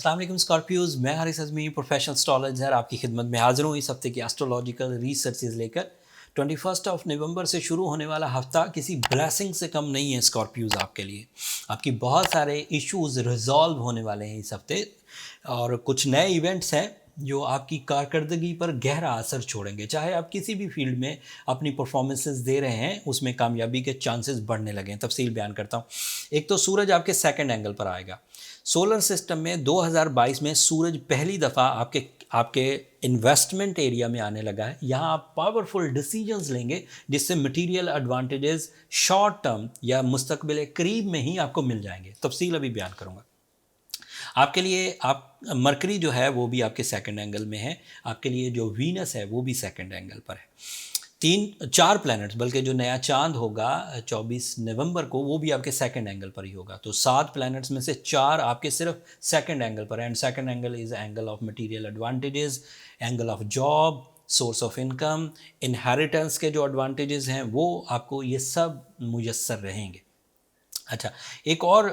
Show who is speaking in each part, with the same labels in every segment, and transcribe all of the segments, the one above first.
Speaker 1: अस्सलाम वालेकुम स्कॉर्पियोज, मैं हारिस अज़मी प्रोफेशनल एस्ट्रोलॉजर आपकी खिदमत में हाजिर हूँ इस हफ्ते की एस्ट्रोलॉजिकल रिसर्चेज लेकर। 21 नवंबर से शुरू होने वाला हफ्ता किसी ब्लेसिंग से कम नहीं है स्कॉर्पियोज आपके लिए। आपकी बहुत सारे इश्यूज रिजॉल्व होने वाले हैं इस हफ्ते और कुछ नए इवेंट्स हैं जो आपकी कारकर्दगी पर गहरा असर छोड़ेंगे। चाहे आप किसी भी फील्ड में अपनी परफॉर्मेंसेस दे रहे हैं, उसमें कामयाबी के चांसेस बढ़ने लगे हैं। तफसील बयान करता हूँ। एक तो सूरज आपके सेकंड एंगल पर आएगा। सोलर सिस्टम में 2022 में सूरज पहली दफ़ा आपके आपके इन्वेस्टमेंट एरिया में आने लगा है। यहाँ आप पावरफुल डिसीजंस लेंगे जिससे मटेरियल एडवांटेजेस शॉर्ट टर्म या मुस्तकबिल करीब में ही आपको मिल जाएंगे। तफसील अभी बयान करूँगा। आपके लिए आप मरकरी जो है वो भी आपके सेकंड एंगल में है। आपके लिए जो वीनस है वो भी सेकंड एंगल पर है। 3-4 प्लैनेट्स, बल्कि जो नया चांद होगा 24 नवंबर को, वो भी आपके सेकंड एंगल पर ही होगा। तो 7 प्लैनेट्स में से 4 आपके सिर्फ सेकंड एंगल पर है। And second angle is angle of material advantages, angle of job, source of income, inheritance के जो एडवांटेजेस हैं वो आपको ये सब मुयस्सर रहेंगे। अच्छा, एक और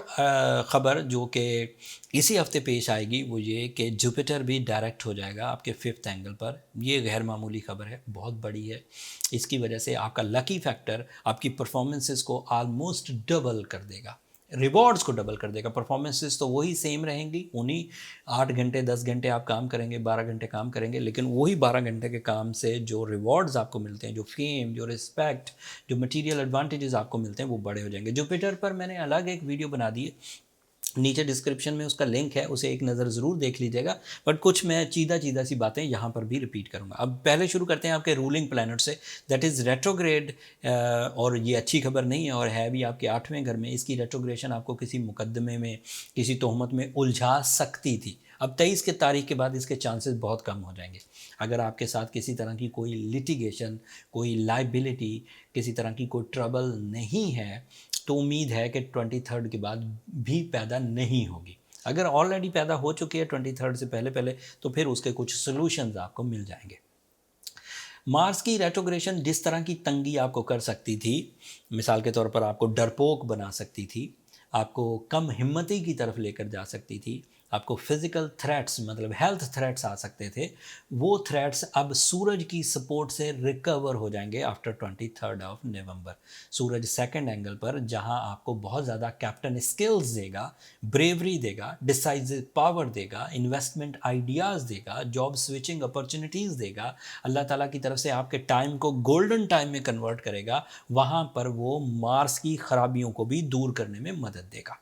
Speaker 1: ख़बर जो कि इसी हफ्ते पेश आएगी वो ये कि जुपिटर भी डायरेक्ट हो जाएगा आपके फिफ्थ एंगल पर। ये गैर मामूली ख़बर है, बहुत बड़ी है। इसकी वजह से आपका लकी फैक्टर आपकी परफॉर्मेंसेस को आलमोस्ट डबल कर देगा, रिवॉर्ड्स को डबल कर देगा। परफॉर्मेंसेस तो वही सेम रहेंगी, उन्हीं 8 घंटे 10 घंटे आप काम करेंगे, 12 घंटे काम करेंगे, लेकिन वही 12 घंटे के काम से जो रिवॉर्ड्स आपको मिलते हैं, जो फेम, जो रिस्पेक्ट, जो मटेरियल एडवांटेजेस आपको मिलते हैं, वो बड़े हो जाएंगे। जुपिटर पर मैंने अलग एक वीडियो बना दी है, नीचे डिस्क्रिप्शन में उसका लिंक है, उसे एक नज़र ज़रूर देख लीजिएगा। बट कुछ मैं चीदा सी बातें यहाँ पर भी रिपीट करूँगा। अब पहले शुरू करते हैं आपके रूलिंग प्लैनेट से, दैट इज़ रेट्रोग्रेड। और ये अच्छी खबर नहीं है और है भी आपके 8वें घर में। इसकी रेट्रोग्रेशन आपको किसी मुकदमे में, किसी तोहमत में उलझा सकती थी। अब 23 के तारीख के बाद इसके चांसेस बहुत कम हो जाएंगे। अगर आपके साथ किसी तरह की कोई लिटिगेशन, कोई लाइबिलिटी, किसी तरह की कोई ट्रबल नहीं है, तो उम्मीद है कि 23 के बाद भी पैदा नहीं होगी। अगर ऑलरेडी पैदा हो चुकी है 23 से पहले पहले, तो फिर उसके कुछ सोल्यूशंस आपको मिल जाएंगे। मार्स की रेट्रोग्रेशन जिस तरह की तंगी आपको कर सकती थी, मिसाल के तौर पर आपको डरपोक बना सकती थी, आपको कम हिम्मती की तरफ लेकर जा सकती थी, आपको फिजिकल थ्रेट्स मतलब हेल्थ थ्रेट्स आ सकते थे, वो थ्रेट्स अब सूरज की सपोर्ट से रिकवर हो जाएंगे आफ्टर 23 नवंबर। सूरज सेकंड एंगल पर जहां आपको बहुत ज़्यादा कैप्टन स्किल्स देगा, ब्रेवरी देगा, डिसाइसिव पावर देगा, इन्वेस्टमेंट आइडियाज़ देगा, जॉब स्विचिंग अपॉर्चुनिटीज़ देगा, अल्लाह ताला की तरफ से आपके टाइम को गोल्डन टाइम में कन्वर्ट करेगा, वहाँ पर वो मार्स की खराबियों को भी दूर करने में मदद देगा।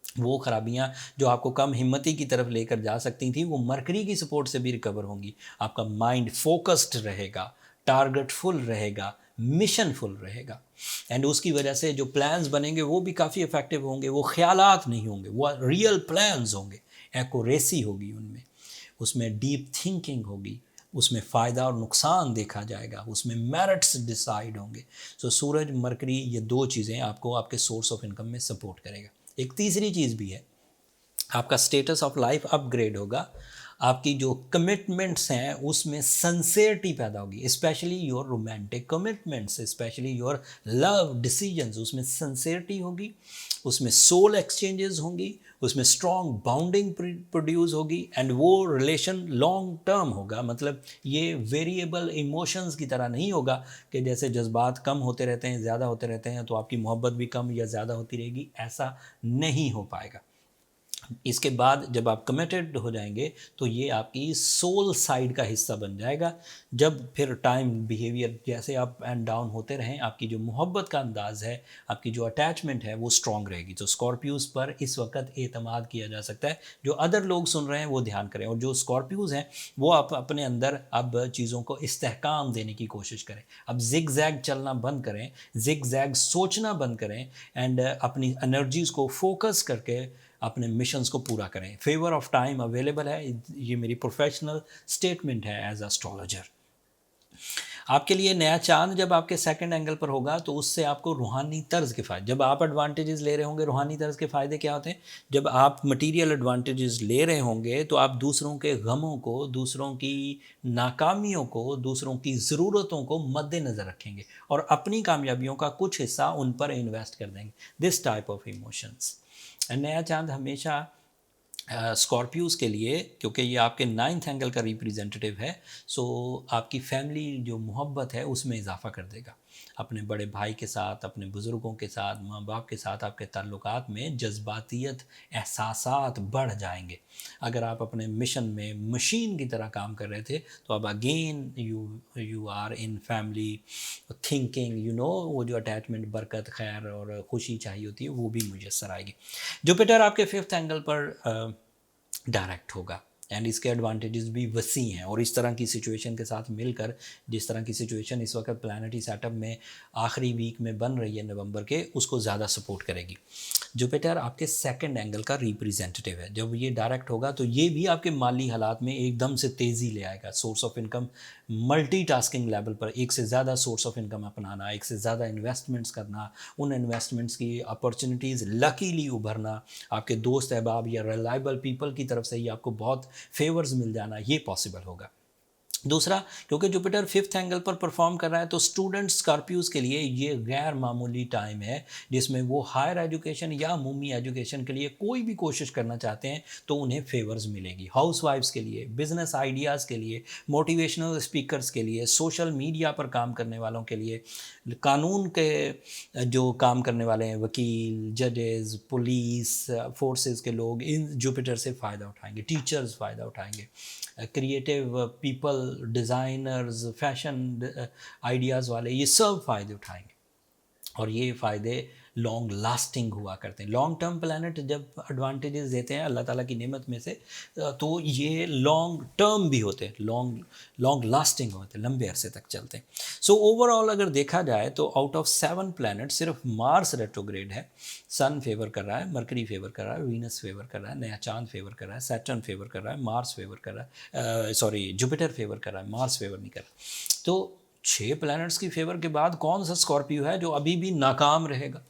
Speaker 1: वो खराबियाँ जो आपको कम हिम्मती की तरफ लेकर जा सकती थी, वो मरकरी की सपोर्ट से भी रिकवर होंगी। आपका माइंड फोकस्ड रहेगा, टारगेटफुल रहेगा, मिशनफुल रहेगा। एंड उसकी वजह से जो प्लान्स बनेंगे वो भी काफ़ी इफ़ेक्टिव होंगे। वो ख्यालात नहीं होंगे, वो रियल प्लान्स होंगे। एक्यूरेसी होगी उनमें, उसमें डीप थिंकिंग होगी, उसमें फ़ायदा और नुकसान देखा जाएगा, उसमें मेरिट्स डिसाइड होंगे। सो सूरज मरकरी ये 2 चीज़ें आपको आपके सोर्स ऑफ इनकम में सपोर्ट करेगा। एक तीसरी चीज़ भी है, आपका स्टेटस ऑफ लाइफ अपग्रेड होगा। आपकी जो कमिटमेंट्स हैं उसमें सिंसेरिटी पैदा होगी, specially your romantic commitments, specially your love decisions, उसमें सिंसेरिटी होगी, उसमें सोल एक्सचेंजेस होंगी, उसमें स्ट्रॉन्ग बाउंडिंग प्रोड्यूस होगी। एंड वो रिलेशन लॉन्ग टर्म होगा। मतलब ये वेरिएबल इमोशंस की तरह नहीं होगा कि जैसे जज्बात कम होते रहते हैं, ज़्यादा होते रहते हैं, तो आपकी मोहब्बत भी कम या ज़्यादा होती रहेगी। ऐसा नहीं हो पाएगा। इसके बाद जब आप कमिटेड हो जाएंगे तो ये आपकी सोल साइड का हिस्सा बन जाएगा। जब फिर टाइम बिहेवियर जैसे अप एंड डाउन होते रहें, आपकी जो मोहब्बत का अंदाज़ है, आपकी जो अटैचमेंट है, वो स्ट्रॉन्ग रहेगी। तो स्कॉर्पियोज़ पर इस वक्त एतमाद किया जा सकता है। जो अदर लोग सुन रहे हैं वो ध्यान करें, और जो स्कॉर्पियोज़ हैं वो आप अपने अंदर अब चीज़ों को इस्तेहकाम देने की कोशिश करें। अब जिग जैग चलना बंद करें, जिग जैग सोचना बंद करें, एंड अपनी एनर्जीज़ को फोकस करके अपने मिशंस को पूरा करें। फेवर ऑफ टाइम अवेलेबल है, ये मेरी प्रोफेशनल स्टेटमेंट है एज एस्ट्रोलॉजर। आपके लिए नया चांद जब आपके सेकंड एंगल पर होगा तो उससे आपको रूहानी तर्ज के फ़ायदे, जब आप एडवांटेजेस ले रहे होंगे, रूहानी तर्ज के फ़ायदे क्या होते हैं? जब आप मटेरियल एडवांटेजेस ले रहे होंगे तो आप दूसरों के गमों को, दूसरों की नाकामियों को, दूसरों की ज़रूरतों को मद्देनज़र रखेंगे और अपनी कामयाबियों का कुछ हिस्सा उन पर इन्वेस्ट कर देंगे। This type of emotions. नया चांद हमेशा स्कॉर्पियोज़ के लिए, क्योंकि ये आपके नाइन्थ एंगल का रिप्रेजेंटेटिव है, सो आपकी फैमिली जो मोहब्बत है उसमें इजाफ़ा कर देगा। अपने बड़े भाई के साथ, अपने बुज़ुर्गों के साथ, माँ बाप के साथ आपके ताल्लुकात में जज्बातियत, एहसासात बढ़ जाएंगे। अगर आप अपने मिशन में मशीन की तरह काम कर रहे थे, तो अब again you are in family thinking, वो जो अटैचमेंट, बरकत, खैर और खुशी चाहिए होती है, वो भी मुयस्सर आएगी। जुपिटर आपके फिफ्थ एंगल पर डायरेक्ट होगा एंड इसके एडवांटेजेस भी वसी हैं, और इस तरह की सिचुएशन के साथ मिलकर, जिस तरह की सिचुएशन इस वक्त प्लानिटरी सेटअप में आखिरी वीक में बन रही है नवंबर के, उसको ज़्यादा सपोर्ट करेगी। जुपिटर आपके सेकंड एंगल का रिप्रेजेंटेटिव है। जब ये डायरेक्ट होगा तो ये भी आपके माली हालात में एकदम से तेज़ी ले आएगा। Source of income multitasking level पर एक से ज़्यादा सोर्स ऑफ इनकम अपनाना, एक से ज़्यादा इन्वेस्टमेंट्स करना, उन इन्वेस्टमेंट्स की अपॉर्चुनिटीज़ लकीली उभरना, आपके दोस्त अहबाब या रिलायबल पीपल की तरफ से ही आपको बहुत फेवर्स मिल जाना, ये पॉसिबल होगा। दूसरा, क्योंकि जुपिटर फिफ्थ एंगल पर परफॉर्म कर रहा है, तो स्टूडेंट स्कॉर्पियोज के लिए ये गैर मामूली टाइम है जिसमें वो हायर एजुकेशन या अमूमी एजुकेशन के लिए कोई भी कोशिश करना चाहते हैं तो उन्हें फेवर्स मिलेगी। हाउस वाइफ्स के लिए, बिजनेस आइडियाज़ के लिए, मोटिवेशनल स्पीकर्स के लिए, सोशल मीडिया पर काम करने वालों के लिए, कानून के जो काम करने वाले हैं, वकील, जजेस, पुलिस फोर्सेस के लोग इन जुपिटर से फ़ायदा उठाएंगे। टीचर्स फ़ायदा उठाएंगे। Creative people, designers, fashion ideas वाले, ये सब फ़ायदे उठाएंगे, और ये फ़ायदे लॉन्ग लास्टिंग हुआ करते हैं। लॉन्ग टर्म प्लानट जब एडवांटेजेस देते हैं अल्लाह ताला की नेमत में से, तो ये लॉन्ग टर्म भी होते हैं, लॉन्ग लास्टिंग होते हैं, लंबे अरसे तक चलते हैं। सो ओवरऑल अगर देखा जाए तो आउट ऑफ 7 प्लैनेट सिर्फ मार्स रेट्रोग्रेड है। सन फेवर कर रहा है, मरकरी फेवर कर रहा है, वीनस फेवर कर रहा है, नया चांद फेवर कर रहा है, सैटर्न फेवर कर रहा है, मार्स फेवर कर रहा है, सॉरी जुपिटर फेवर कर रहा है, मार्स फेवर नहीं कर रहा। तो 6 प्लैनेट्स की फेवर के बाद कौन सा स्कॉर्पियो है जो अभी भी नाकाम रहेगा?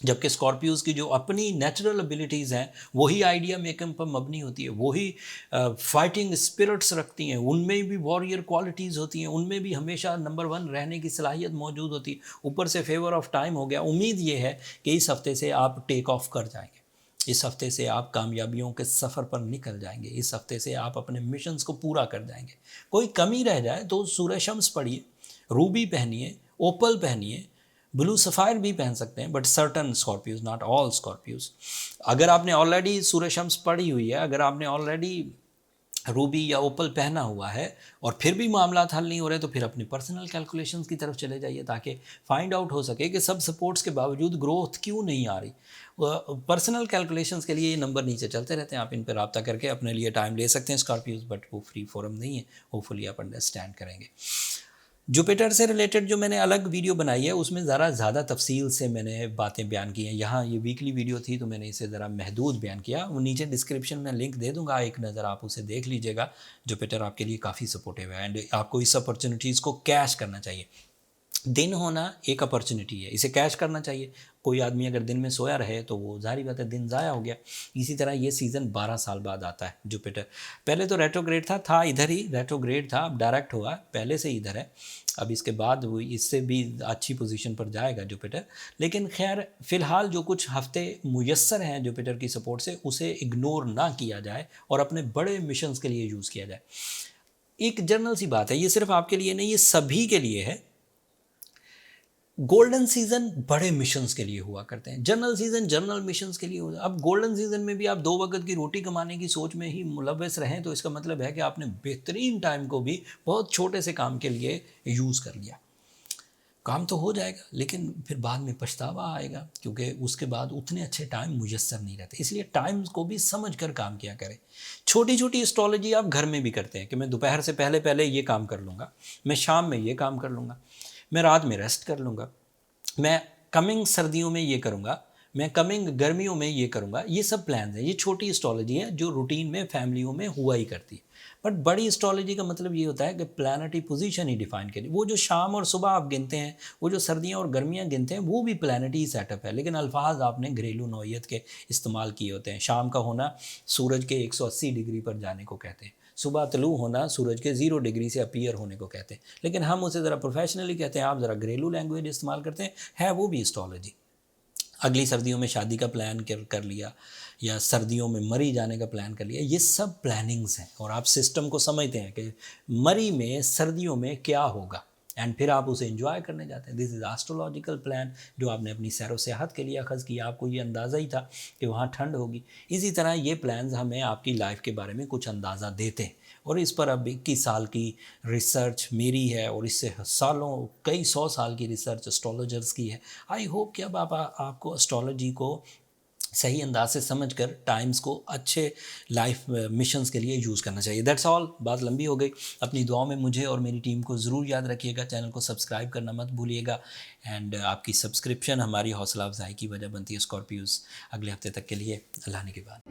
Speaker 1: जबकि स्कॉर्पियोज की जो अपनी नेचुरल एबिलिटीज़ हैं वही आइडिया मेकिंग पर मबनी होती है, वही फाइटिंग स्पिरिट्स रखती हैं, उनमें भी वॉरियर क्वालिटीज़ होती हैं, उनमें भी हमेशा नंबर 1 रहने की सलाहियत मौजूद होती है। ऊपर से फेवर ऑफ टाइम हो गया। उम्मीद ये है कि इस हफ्ते से आप टेक ऑफ कर जाएंगे, इस हफ्ते से आप कामयाबियों के सफ़र पर निकल जाएंगे, इस हफ्ते से आप अपने मिशंस को पूरा कर जाएंगे। कोई कमी रह जाए तो सूरज शम्स पढ़िए, रूबी पहनिए, ओपल पहनिए, ब्लू सफ़ायर भी पहन सकते हैं, but certain Scorpios, not all Scorpios. अगर आपने ऑलरेडी सूर्य शम्स पढ़ी हुई है, अगर आपने ऑलरेडी रूबी या ओपल पहना हुआ है और फिर भी मामला हल नहीं हो रहे, तो फिर अपनी पर्सनल कैलकुलेशंस की तरफ चले जाइए ताकि फाइंड आउट हो सके कि सब सपोर्ट्स के बावजूद ग्रोथ क्यों नहीं आ रही। पर्सनल कैलकुलेशंस के लिए ये नंबर नीचे चलते रहते हैं, आप इन पर रब्ता करके अपने लिए टाइम ले सकते हैं स्कॉर्पियोज, बट वो फ्री फोरम नहीं है। होपफुली आप अंडरस्टैंड करेंगे। जुपिटर से रिलेटेड जो मैंने अलग वीडियो बनाई है उसमें ज़्यादा तफसील से मैंने बातें बयान की हैं। यहाँ ये वीकली वीडियो थी तो मैंने इसे ज़रा महदूद बयान किया। वो नीचे डिस्क्रिप्शन में लिंक दे दूँगा, एक नज़र आप उसे देख लीजिएगा। जुपिटर आपके लिए काफ़ी सपोर्टिव है एंड आपको इस अपॉर्चुनिटीज़ को कैश करना चाहिए। दिन होना एक अपॉर्चुनिटी है, इसे कैश करना चाहिए। कोई आदमी अगर दिन में सोया रहे तो वो ज़ाहिर बात है दिन ज़ाया हो गया। इसी तरह ये सीज़न 12 साल बाद आता है जुपिटर। पहले तो रेट्रोग्रेड था इधर ही रेट्रोग्रेड था, अब डायरेक्ट हुआ, पहले से इधर है। अब इसके बाद वो इससे भी अच्छी पोजीशन पर जाएगा जुपिटर। लेकिन खैर फ़िलहाल जो कुछ हफ्ते मुयस्सर हैं जुपिटर की सपोर्ट से, उसे इग्नोर ना किया जाए और अपने बड़े मिशंस के लिए यूज़ किया जाए। एक जनरल सी बात है, ये सिर्फ आपके लिए नहीं, ये सभी के लिए है। गोल्डन सीजन बड़े मिशंस के लिए हुआ करते हैं, जनरल सीजन जनरल मिशंस के लिए होता है। अब गोल्डन सीजन में भी आप 2 वक्त की रोटी कमाने की सोच में ही मुलव्वस रहें तो इसका मतलब है कि आपने बेहतरीन टाइम को भी बहुत छोटे से काम के लिए यूज़ कर लिया। काम तो हो जाएगा लेकिन फिर बाद में पछतावा आएगा, क्योंकि उसके बाद उतने अच्छे टाइम मुयस्सर नहीं रहते। इसलिए टाइम्स को भी समझ कर काम किया करें। छोटी छोटी एस्ट्रोलॉजी आप घर में भी करते हैं कि मैं दोपहर से पहले पहले ये काम कर लूँगा, मैं शाम में ये काम कर लूँगा, मैं रात में रेस्ट कर लूँगा, मैं कमिंग सर्दियों में ये करूँगा, मैं कमिंग गर्मियों में ये करूँगा। ये सब प्लान्स हैं, ये छोटी एस्ट्रोलॉजी है जो रूटीन में फैमिलियों में हुआ ही करती है। बट बड़ी एस्ट्रोलॉजी का मतलब ये होता है कि प्लानटरी पोजीशन ही डिफाइन करें। वो जो शाम और सुबह आप गिनते हैं, वो जो सर्दियाँ और गर्मियाँ गिनते हैं, वो भी प्लानटरी सेटअप है, लेकिन अल्फाज आपने घरेलू नौइयत के इस्तेमाल किए होते हैं। शाम का होना सूरज के 180 डिग्री पर जाने को कहते हैं, सुबह तलू होना सूरज के 0 डिग्री से अपीयर होने को कहते हैं, लेकिन हम उसे ज़रा प्रोफेशनली कहते हैं, आप ज़रा घरेलू लैंग्वेज इस्तेमाल करते हैं, है वो भी एस्ट्रोलॉजी। अगली सर्दियों में शादी का प्लान कर लिया, या सर्दियों में मरी जाने का प्लान कर लिया, ये सब प्लानिंग्स हैं और आप सिस्टम को समझते हैं कि मरी में सर्दियों में क्या होगा एंड फिर आप उसे एंजॉय करने जाते हैं। दिस इज़ एस्ट्रोलॉजिकल प्लान जो आपने अपनी सैर व सेहत के लिए अखज़ किया, आपको ये अंदाज़ा ही था कि वहाँ ठंड होगी। इसी तरह ये प्लान्स हमें आपकी लाइफ के बारे में कुछ अंदाज़ा देते हैं और इस पर अब 21 साल की रिसर्च मेरी है और इससे सालों कई 100 साल की रिसर्च एस्ट्रोलॉजर्स की है। आई होप कि अब आपको एस्ट्रोलॉजी को सही अंदाज से समझकर टाइम्स को अच्छे लाइफ मिशंस के लिए यूज़ करना चाहिए। That's all. बात लंबी हो गई। अपनी दुआओं में मुझे और मेरी टीम को ज़रूर याद रखिएगा। चैनल को सब्सक्राइब करना मत भूलिएगा एंड आपकी सब्सक्रिप्शन हमारी हौसला अफजाई की वजह बनती है। स्कॉर्पियोज़ अगले हफ्ते तक के लिए अल्लाह ने के बाद।